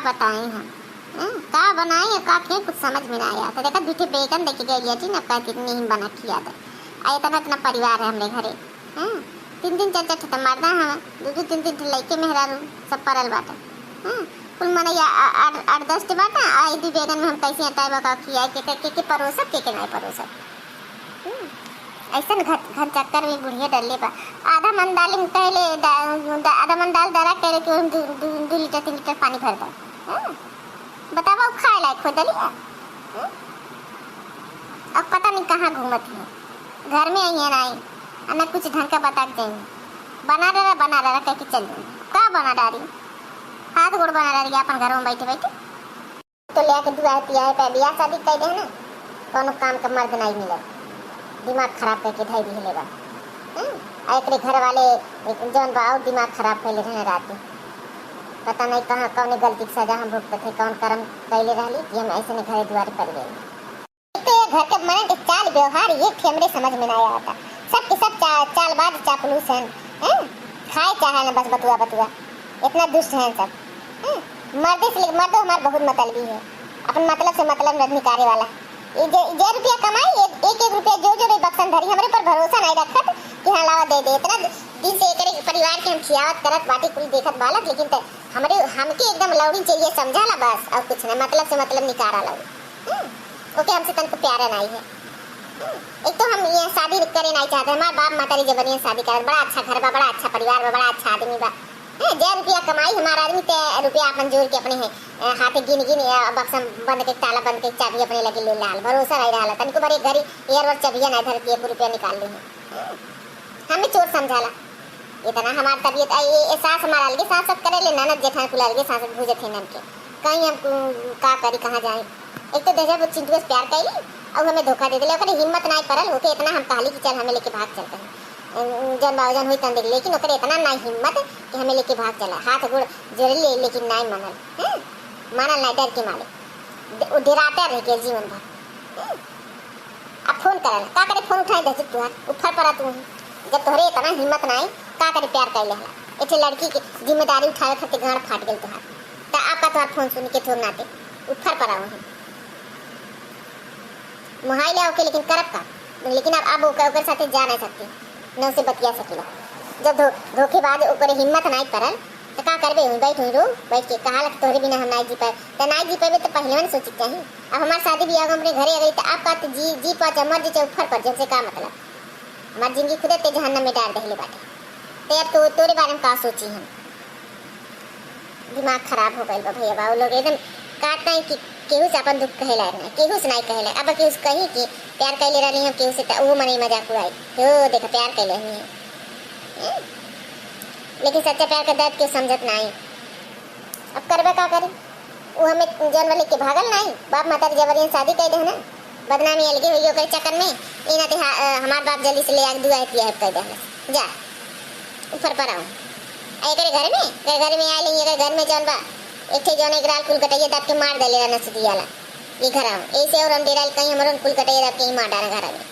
बताएं हम। का बनाए का के कुछ समझ में ना आया। तो देखा दूठे बेगन देखे गई थी ना का कितनी ही बना किया था। आए इतना इतना परिवार है हमरे घरे। तीन तीन चार चार मरदा हम दो तीन तीन लड़के मेहरारू सब परल बाटे। कुल मन या 8-10 बाटा आई दी बेगन में हम कैसे हटाए बका किया के परोसब के नहीं परोसब। ऐसा घर चक्कर में बुढ़िया डरले बा। आधा मन दाल में पहले आधा मन दाल दरा करे कि हम 2 लीटर 3 लीटर पानी भर दो। बतावा खाए लायक हो दलिया। अब पता नहीं कहाँ घूमत है। घर में आई है ना ना कुछ ढंग का बता के बना रहा कह के चल का बना डारी हाथ गोड़ बना डारी अपन घरों में बैठे बैठे तो ले के दुआ पिया है बियाह शादी कर दे ना कोनो काम का मर्द नहीं मिले दिमाग खराब करके ढाई भी लेगा। एकरे घर वाले जौन बाऊ दिमाग खराब कर ले रहे रात में पता नहीं कहाँ कौन गलती की सजा हम भुगते थे कौन कर्म कैले रही कि हम ऐसे ने घरे द्वार पर गए। तो ये घर के मन के चाल व्यवहार ये हमरे समझ में नहीं आता। सब के सब चालबाज चापलूस हैं। खाए चाहे ना बस बतुआ इतना दुष्ट हैं सब। मर्दे से मर्दो हमारा बहुत मतलबी है अपन मतलब से मतलब निकाले वाला। जे रुपया कमाई एक रुपया जो बक्सन धरी हमरे पर भरोसा नहीं रखत कि हाँ लावा दे इतना दिन से एक परिवार के हम खियावत करत बाटी कुल देखत बालक लेकिन हमके एकदम लौड़ी चाहिए समझाला बस और कुछ नहीं मतलब से मतलब निकारा लौड़ी। ओके हमसे तनको प्यारा नहीं है। एक तो हम ये शादी करे नहीं चाहते हमारे बाप माता जी जब शादी कर बड़ा अच्छा घर बा बड़ा अच्छा परिवार बा बड़ा अच्छा आदमी बा। जे रुपया कमाई हमारा आदमी ते रुपया अपन जोड़ के अपने हाथे गिन बक्सा बंद के ताला बंद के चाबी अपने लगे ले लाल भरोसा नहीं रहा तनिको बड़े घरी एयर वर चाबियां नहीं धर के रुपया निकाल ली हमें चोर समझाला इतना हमारी तबीयत ये सास हमारा अलगे सास सब करे ले ननद जेठान कुल अलगे सास भूजे थे नन के कहीं हम का करी कहाँ जाए। एक तो देजा वो चिंटू से प्यार करी और हमें धोखा दे दिले ओकरे हिम्मत नहीं परल होके इतना हम कहली कि चल हमें लेके भाग चलते हैं जन बावजन हुई तंदे लेकिन ओकरे इतना नहीं हिम्मत कि हमें लेके भाग चला हाथ गोड़ जोड़ ले लेकिन नहीं मानल नहीं डर के मारे डराता रह के जीवन भर। अब फोन करल का करे फोन उठाए दे तुहार ऊपर पड़ा तू जब तोहरे इतना हिम्मत नहीं का करे प्यार कर ले एक लड़की की जिम्मेदारी उठाए खातिर गाड़ फाट गई तुहार तो आपका तुहार फोन सुन के थोड़ नाते ऊपर पड़ा हूँ मुहाई ले ओके लेकिन करब का लेकिन अब ओकर साथे जा नहीं सकती न उसे बतिया सकेला जब धोखेबाज ओकर हिम्मत नहीं करल तो का करबे हुई बैठ के कहा लग तोहरे बिना हम नहीं जी पाए तो नहीं जी पाए तो पहले मन सोचे चाहिए। अब हमारे शादी भी हमरे घरे आ गई तो आप का जी पाँच मर जी ऊपर पर जब से का मतलब हमारी जिंदगी खुदे ते जहन्नम में डाल दे बाटे तो अब तो तोरे बारे में का सोची हम दिमाग खराब हो गई भैया बाबू लोग एकदम काटता है कि केहू से अपन दुख कहे लायक नहीं केहू से नहीं कहे लायक अब केहू से कही कि प्यार कैले रही हम केहू से वो मन मजाक उड़ाई तो देखा प्यार कैले है लेकिन सच्चा प्यार का दर्द क्यों समझत नहीं। अब करबे का करी वो हमें जानवर लेके भागल नहीं बाप माता जबरियन शादी कर दे ना बदनामी अलगे हुई ओकर चक्कर में इना ते हमार बाप जल्दी से ले आके दुआ किया है कर दे जा ऊपर पर आऊं एकरे घर में आ लेंगे घर में जौन बा एक थे जौन एकराल कुल कटैया दाब के मार देले रहना सिदियाला ये घर आऊं ऐसे और हम डेराल कहीं हमरन कुल कटैया दाब के ही मार डाला घर में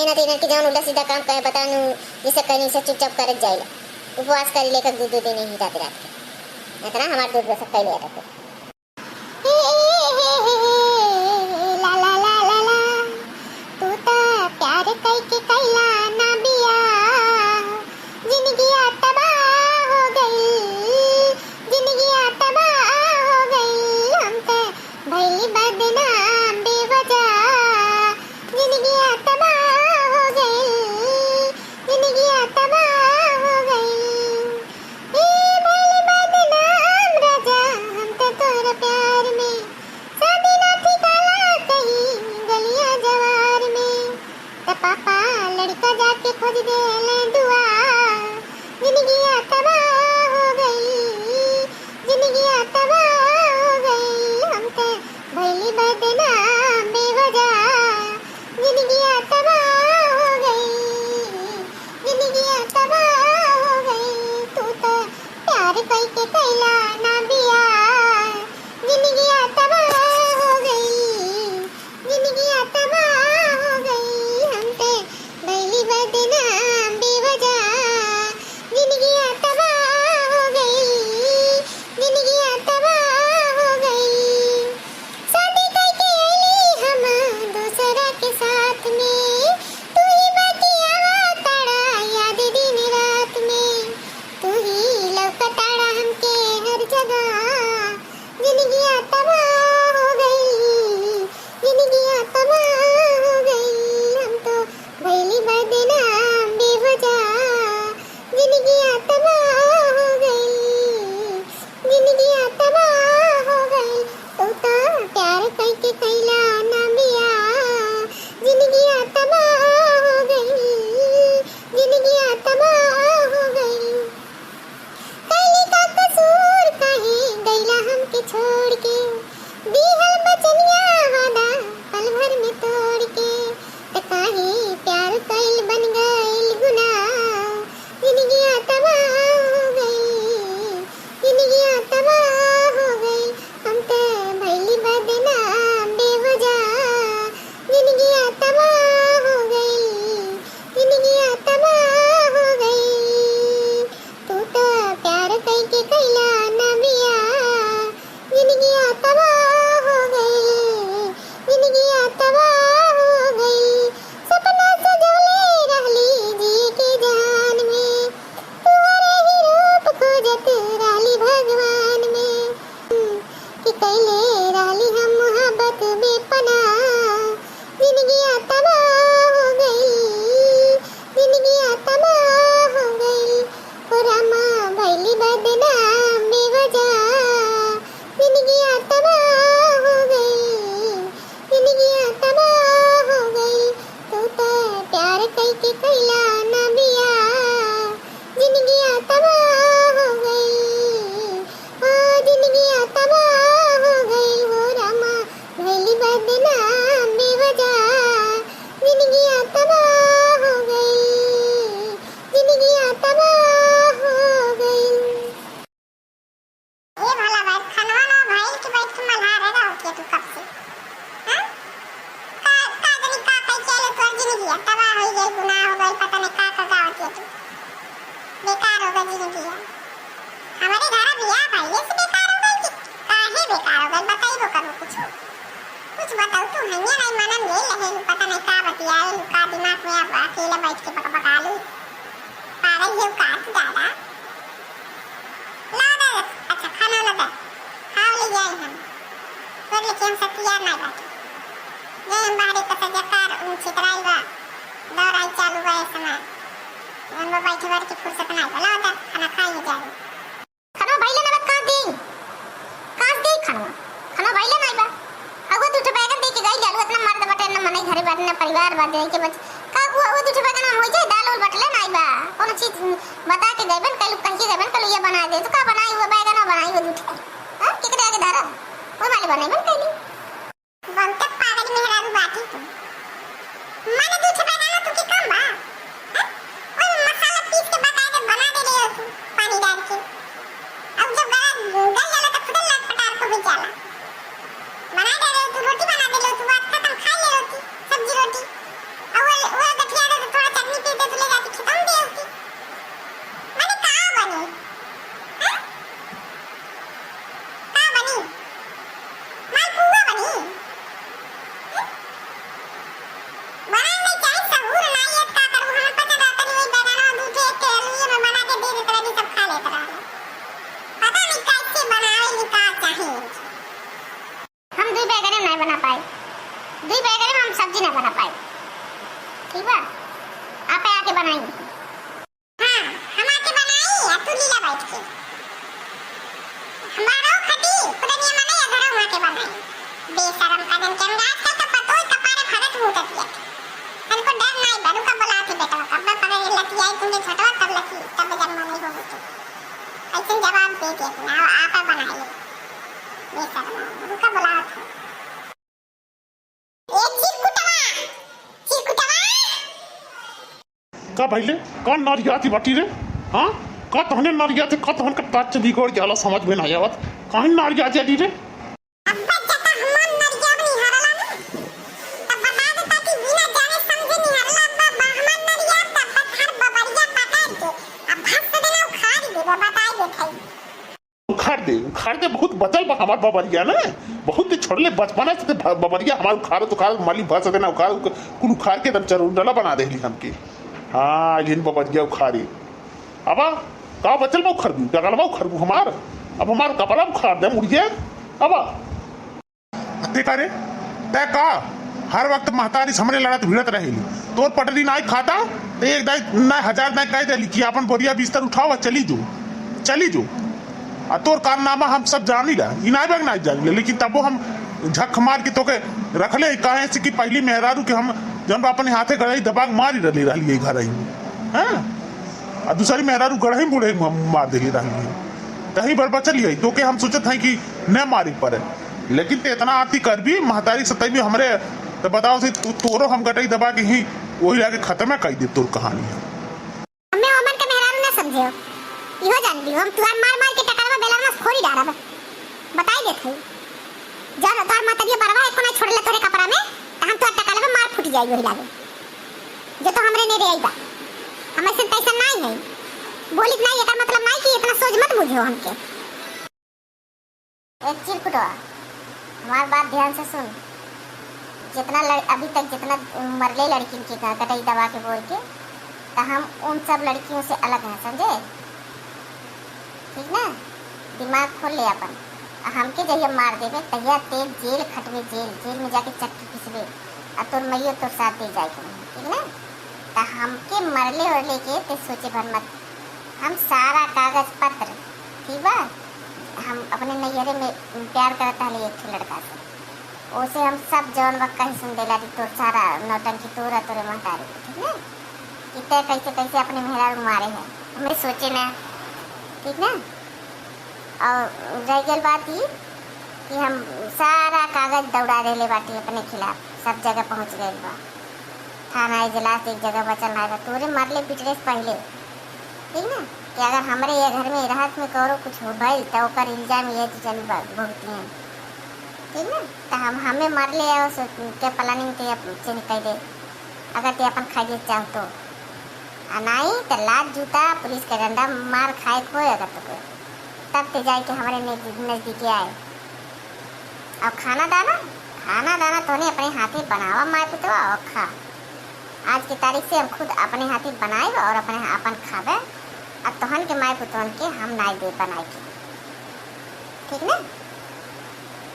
एना तेना के जौन उल्टा सीधा काम कहे पता नु जैसे कहीं से चुपचाप कर जाइला उपवास कर लेकर दूध देने ही जाते रात के इतना हमारे दूध सब पहले आता थे ला ला ला ला ला तू तो प्यार कई के कैला ना बिया जिंदगी तबाह हो गई जिंदगी तबाह हो गई हम तो भई बदनाम बेवजह जिंदगी तबाह हो गई जिंदगी तबाह हो गई ए भई बदनाम राजा हम तो कैले रहली हम मोहब्बत बेपनाह, जिंदगियां तबाह हो गई, जिंदगियां तबाह हो गई, ओ रामा भैली बदनाम बेवजह, जिंदगियां तबाह हो गई, जिंदगियां तबाह हो गई, तू तो प्यार कैके कैला ना बिया, जिंदगियां तबाह हो गई, ओ जिंदगियां तबाह हो गई, हो रामा भैली बदनाम बेवजह, जिंदगियां तबाह हो गई, जिंदगियां तबाह हो गई। ये भला बात खनवा ना भाई के बैठ के मल्हा रहा होती तू कब से? हां का जानी का कह चले तोर जिंदगी तबाह हो गई, गुनाह हो गई, पता नहीं का गावत है तू, बेकार हो गई जिंदगी हमारे घर बिया भाई ये से बेकार हो गई कि काहे बेकार हो गई बताइबो करो कुछ बताओ तू हनिया नहीं मनन ले लहे पता नहीं का बतियाए का दिमाग में अब अकेले बैठ के बकबका लू पागल है का तू दादा ला दे अच्छा खाना ला दे खाओ ले जाए हम फिर लेके हम सब तैयार नहीं बात ये हम बाहर का सजाकार चित्राई बा दौड़ाई चालू बा समय हम बैठे बैठ के फुर्सत नहीं ला दे खाना खाइए जाए खाना भाई लेना बा का दे खाना भाई लेना बा अगो तू तो बैगन दे के गई जालू इतना मर्द बटे न मने घरे बैठे न परिवार बाटे के बच का वो तू तो बैगन हो जाए दाल और बटले नहीं बा कोनो चीज बता के गईबन कल कहीं के गईबन कल ये बना दे तो का बनाई हुआ बैगन बनाई हुआ दूध हां केकरे आगे धारा वो वाली बनाई कइली बनते पागल मेहरारू बाटी तू माने दूध बैगन तू की कम बा और मसाला पीस के बता के बना दे रहे हो तू पानी डाल के अब जब गल जाला तो खुद लाट पटार को भी जाला बना दे रहे तू रोटी बना दे लो तू बात खत्म खा ले रोटी सब्जी रोटी और वो गठिया दे थोड़ा चटनी पी दे तो ले जाके खत्म दे होती मैंने कहा बनी हां का बनी मालपुआ बनी बना नहीं चाहिए सहूर ना ये का करूं हमें पता रहता नहीं बैगन और दूध एक के लिए मैं बना के दे देता नहीं सब खा लेता रहा पता नहीं कैसे बनावे का चाहिए हम दो बैगन नहीं बना पाए दो बैगन में हम सब्जी नहीं बना पाए ठीक बा आप आके बनाएंगे हां हम आके बनाई या तू लीला बैठ के हमारा खटी पुदनिया मने या घर में आके बनाई बेशरम कदम के अंगाज का तो पतो ही कपारे खड़त होता दिया हमको डर नहीं बनु का बुला के बेटा कब पकड़ लती आई तुमने छटवा तब लकी तब जन्म नहीं हो गई ऐसे जवाब दे के ना आप बनाई बेशरम रुका बुला का भइले कौन नारियाती बाटी रे हां का तहने नारियाती का तहन का ताच बिगड़ जाला समझ में ना आवत काहे नारियाती आडी रे अब्बा जता हमन नरिया नहीं हरला ना तब बता देता कि बिना जाने समझे नहीं हरला अब्बा हमन नरिया तब हर बबरिया पकड़ के अब भाग से देना उखाड़ दे बताई दे भाई उखाड़ दे बहुत बचल बा हमार बबरिया ना बहुत छोड़ले बचपना से बबरिया हमार उखाड़ तो उखाड़ माली भस देना उखाड़ कुल उखाड़ के तब चरुंडला बना देली हमके हाँ जिन बबरिया उखाड़ी अब का बचल बा उखड़ दू डगलबा उखड़ दू हमार अब हमार कपड़ा उखाड़ दे मुड़िए अब देखा रे तय का हर वक्त महतारी हमरे लड़त भिड़त रहेली तोर पटरी नाई खाता तो एक दाई ना हजार ना कह देली कि अपन बोरिया बिस्तर उठाओ चली जो आ तोर कारनामा हम सब जानी ला इनाय बैग ना जानी ला लेकिन तबो हम झक मार के तोके रखले काहे से कि पहली मेहरारू के हम जब अपने हाथे गड़ाई दबाग मारी रही घर आई हां आ दूसरी मेहरारू गड़ाई मुड़े मार देली रही तही बर बचल तो के हम सोचत हैं कि न मारी पड़े लेकिन ते इतना आती कर भी महतारी सतई भी हमरे तो बताओ से तोरो हम गटाई दबा के ही वही लाके खत्म कर दे तोर कहानी हमें ओमन के मेहरारू ना समझियो इहो जान लियो हम तुहार मार मार के टकरवा बेला में फोड़ी डारब बताई देत हई जब तार माता बरवा एको ना छोड़ले तोरे कपड़ा में त हम तोर टकरवा मार फूट जाई वही लागे जो तो हमरे ने रे आई बा हम ऐसे पैसा नहीं है बोलित नहीं एकर मतलब नहीं कि इतना सोच मत बुझो हमके एक चिरकुटवा हमार बात ध्यान से सुन जितना अभी तक जितना मरले लड़की की कटाई दबा के बोल के तो हम उन सब लड़कियों से अलग हैं समझे ठीक ना दिमाग खोल ले अपन हमके जहिया मार देवे तहिया तेल जेल खटवे, जेल में जाके चक्की पिसवे और तोर मैयो तोर साथ दे जाए ठीक ना। तो हमके मरले उरले के ते सोचे भर मत। हम सारा कागज पत्र ठीक बा, हम अपने नैहरे में प्यार करता है एक लड़का से, उसे हम सब जौन वक्का ही सुन देला तोर सारा नौटंकी तोरा तोरे महतारी ठीक ना। कितने कैसे कैसे अपने मेहरा मारे हैं हमें सोचे ना ठीक ना। और रह गई बात ये कि हम सारा कागज दौड़ा देले बाटी अपने खिलाफ, सब जगह पहुंच गए बा, थाना इजलास एक जगह बचल रहेगा तोरे मरले पिटले से पहले ठीक ना। कि अगर हमारे ये घर में राहत में करो कुछ हो भाई तो ओकर इल्जाम ये तो चल भुगती हैं ठीक ना। तो हम हमें मरले के प्लानिंग के कह दे अगर ते अपन खाइए चाहो तो नहीं तो लात जूता पुलिस के डंडा मार खाए खोए अगर तो तब ते जाए के हमारे नज़दीकी आए। और खाना दाना तो ने अपने हाथी बनावा माए पुतवा और खा। आज की तारीख से हम खुद अपने हाथी बनाए और अपने अपन खावे। अब तोहन के माए पुतवन के हम नाई दे बनाए के ठीक ना।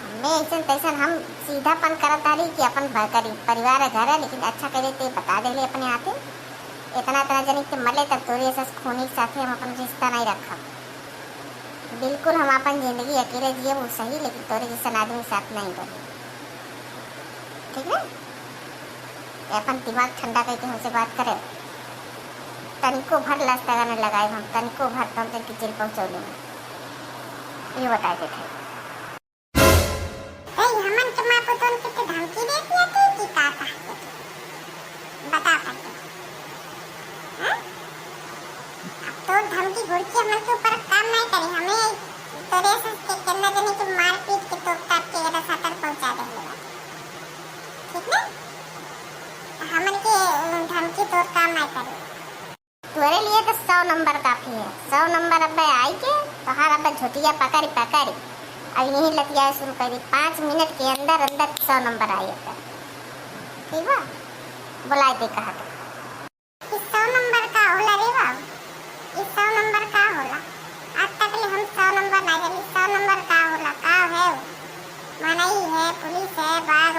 हमें ऐसा तैसा हम सीधापन करत तारी कि अपन परिवार घर है लेकिन अच्छा करे ते बता देले अपने हाथे। इतना जनी के मरले तब तोरी ऐसा खूनी के साथ हम अपन रिश्ता नहीं रखा। बिल्कुल हम अपन जिंदगी अकेले जिए वो सही, लेकिन तोरे जैसा आदमी साथ नहीं बने ठीक ना। अपन दिमाग ठंडा करके हमसे बात करे तनिको भर लाश लगाने लगाए हम तनिको भर तो हम तक जेल पहुँचौले ये बताए थे। हमन के मां पुतन के धमकी दे दिया थी कि का बता सकते तो धमकी गुड़की हमन के ऊपर काम नहीं करी। हमें तोरे से कितना जने के मार पीट के तो काट के एरा सतर पहुंचा देले ठीक ना। हमन के धमकी तोर काम नहीं करी। तोरे लिए तो 100 नंबर काफी है। 100 नंबर अब आई के तो हर अब झोटिया पकड़ी अब यही लतिया शुरू कर दी। 5 मिनट के अंदर 100 नंबर आई है ठीक बा। बुलाए दे कहा तो 100 नंबर का होला रे बाबू, 100 नंबर का होला। आज तक ले हम 100 नंबर नहीं जानी। 100 नंबर का होला का है मनई है पुलिस है बाघ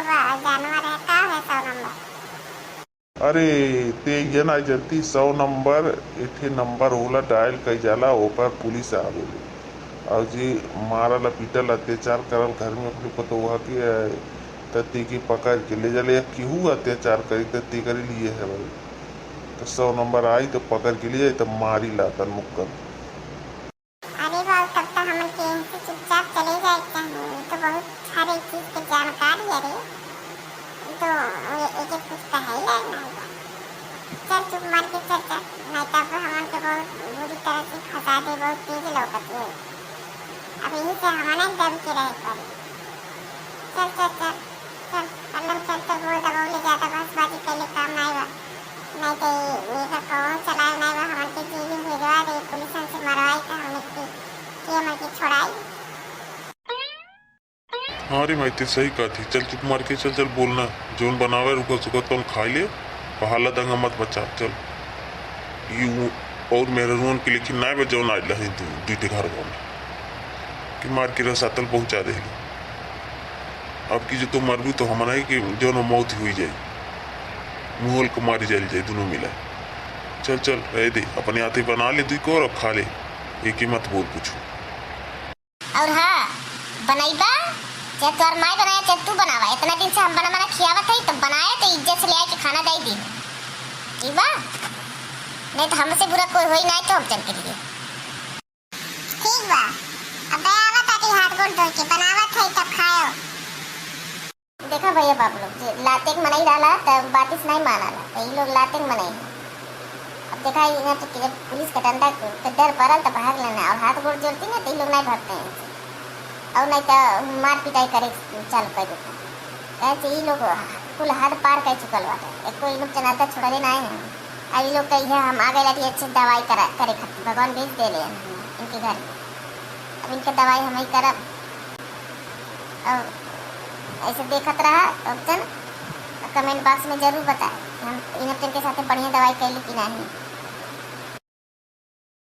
जानवर है का है 100 नंबर। अरे ते ये ना जल्दी 100 नंबर एठे नंबर होला डायल कई जाला ऊपर पुलिस आवेले और जी मारल पीटल अत्याचार करल घर में अपने पतोहा के तत्ती की पकड़ के ले जाले या केहू अत्याचार करी तत्ती करी लिए है भाई। तो 100 नंबर आई तो पकड़ के लिए तो मारी ला तन मुक्कल। अरे बाबू तब तक हम के चुपचाप चले जाए चाहिए तो बहुत सारे चीज के जानकारी है रे तो एक कुछ कहे ही ना चल चुप मार के चल नहीं तब हमन के बहुत बुरी तरह से फंसा दे बहुत तेज लौकत है। अब यही से हमने दम के रहे पर चल चल चल चल कलम चल तो बोल दबाव ले जाता बस बाजी के लिए काम नहीं बा नहीं तो ये का कौन चलाए नहीं बा हमन के जेल में भेजवा दे पुलिस से मरवाई तो हमने के हमन के छोड़ाई। हाँ रे मैं तो सही कहती चल चुप मार के चल बोलना जोन बनावे रुको सुको तुम खा ले पहाला दंगा मत बचा चल यू और मेरे रोन के लेकिन ना बजाओ ना लही तू दीटे घर में कि मार के रसातल पहुंचा दे। अब की जो तुम मरबू तो हम नहीं कि जो न मौत हुई जाए मुहल को मारी जल जाए दोनों मिला। चल चल रह दे अपने हाथे बना ले तू को और खा ले एक ही मत बोल पूछो। और हाँ बनाईबा चाहे तोर माई बनाया चाहे तू बनावा इतना दिन से हम बना खियावत है तो बनाए तो इज्जत से ले आके खाना दे दी ठीक बा नहीं तो हमसे बुरा कोई होई नहीं तो हम चल के लिए ठीक बा। अब आवत आती हाथ गोड़ धो के बनावत है तब खाओ। देखा भैया बाप लोग लाते के मनाई डाला तब बातिस नहीं माना तो ये लोग लाते के मनाई। अब देखा यहाँ तो जब पुलिस का डंडा पे डर पड़ल तो भाग लेना और हाथ गोड़ जोड़ती ना तो ये लोग नहीं भागते हैं और नहीं तो मार पिटाई करे चालू कर देता ऐसे ये लोग कुल हद पार कर चुकल बाटे। एक कोई लोग जनाता छोड़ देना है अब ये लोग कही हम आगे लगी अच्छी दवाई करे खातिर भगवान भेज दे रहे हैं इनके घर में। अब इनके दवाई हम ही करब और ऐसे देखत रहा ऑप्शन कमेंट बॉक्स में जरूर बताएं हम इन ऑप्शन के साथ बढ़िया दवाई कैली कि नहीं।